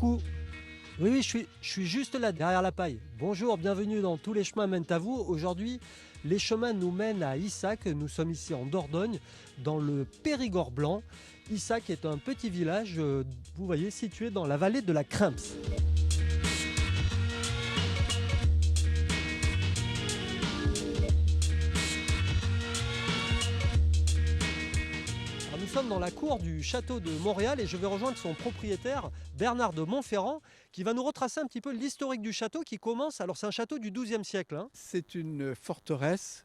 Coucou. Oui, je suis juste là, derrière la paille. Bonjour, bienvenue dans Tous les chemins mènent à vous. Aujourd'hui, les chemins nous mènent à Issac. Nous sommes ici en Dordogne, dans le Périgord blanc. Issac est un petit village, vous voyez, situé dans la vallée de la Kremps. Nous sommes dans la cour du château de Montréal et je vais rejoindre son propriétaire Bernard de Montferrand qui va nous retracer un petit peu l'historique du château qui commence. Alors c'est un château du XIIe siècle. C'est une forteresse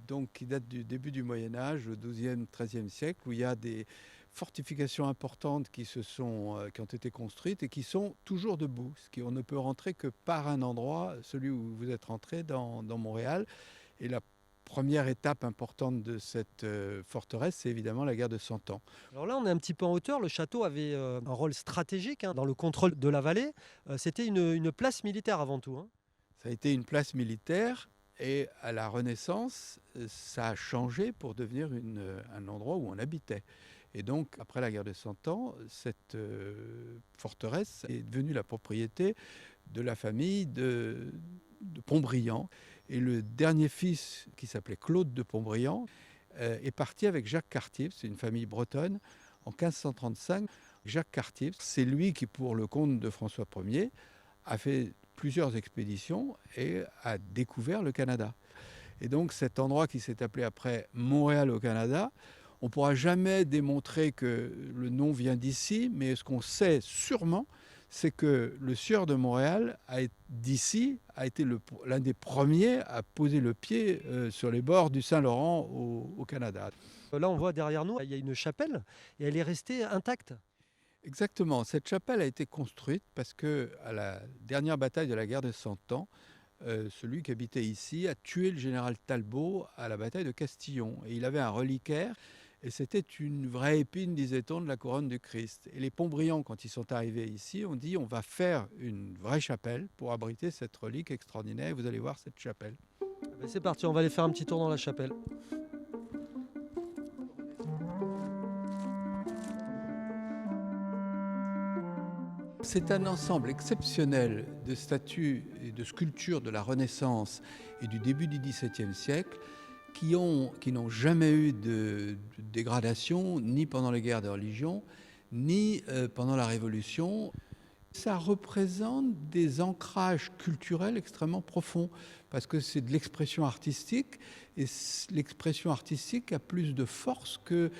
donc, qui date du début du Moyen-Âge, au XIIe, XIIIe siècle, où il y a des fortifications importantes qui ont été construites et qui sont toujours debout. On ne peut rentrer que par un endroit, celui où vous êtes rentré dans Montréal. Et la première étape importante de cette forteresse, c'est évidemment la guerre de 100 ans. Alors là, on est un petit peu en hauteur. Le château avait un rôle stratégique dans le contrôle de la vallée. C'était une place militaire avant tout. Ça a été une place militaire et à la Renaissance, ça a changé pour devenir un endroit où on habitait. Et donc, après la guerre de 100 ans, cette forteresse est devenue la propriété de la famille de Pontbriand. Et le dernier fils, qui s'appelait Claude de Pontbriand, est parti avec Jacques Cartier, c'est une famille bretonne, en 1535. Jacques Cartier, c'est lui qui, pour le compte de François Ier, a fait plusieurs expéditions et a découvert le Canada. Et donc cet endroit qui s'est appelé après Montréal au Canada, on ne pourra jamais démontrer que le nom vient d'ici, mais ce qu'on sait sûrement, c'est que le sieur de Montréal d'ici a été l'un des premiers à poser le pied sur les bords du Saint-Laurent au Canada. Là, on voit derrière nous, il y a une chapelle et elle est restée intacte. Exactement. Cette chapelle a été construite parce qu'à la dernière bataille de la guerre de 100 ans, celui qui habitait ici a tué le général Talbot à la bataille de Castillon. Et il avait un reliquaire. Et c'était une vraie épine, disait-on, de la couronne du Christ. Et les Pontbriand, quand ils sont arrivés ici, ont dit on va faire une vraie chapelle pour abriter cette relique extraordinaire. Et vous allez voir cette chapelle. C'est parti, on va aller faire un petit tour dans la chapelle. C'est un ensemble exceptionnel de statues et de sculptures de la Renaissance et du début du XVIIe siècle qui n'ont jamais eu de dégradation, ni pendant les guerres de religion, ni pendant la Révolution. Ça représente des ancrages culturels extrêmement profonds, parce que c'est de l'expression artistique, et l'expression artistique a plus de force que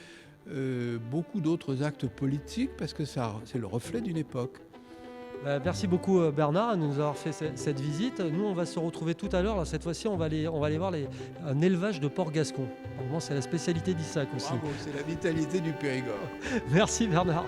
beaucoup d'autres actes politiques, parce que c'est le reflet d'une époque. Merci beaucoup Bernard de nous avoir fait cette visite. Nous, on va se retrouver tout à l'heure. Là, cette fois-ci, on va aller voir un élevage de porc gascon. Vraiment, c'est la spécialité d'Issac aussi. Bravo, c'est la vitalité du Périgord. Merci Bernard.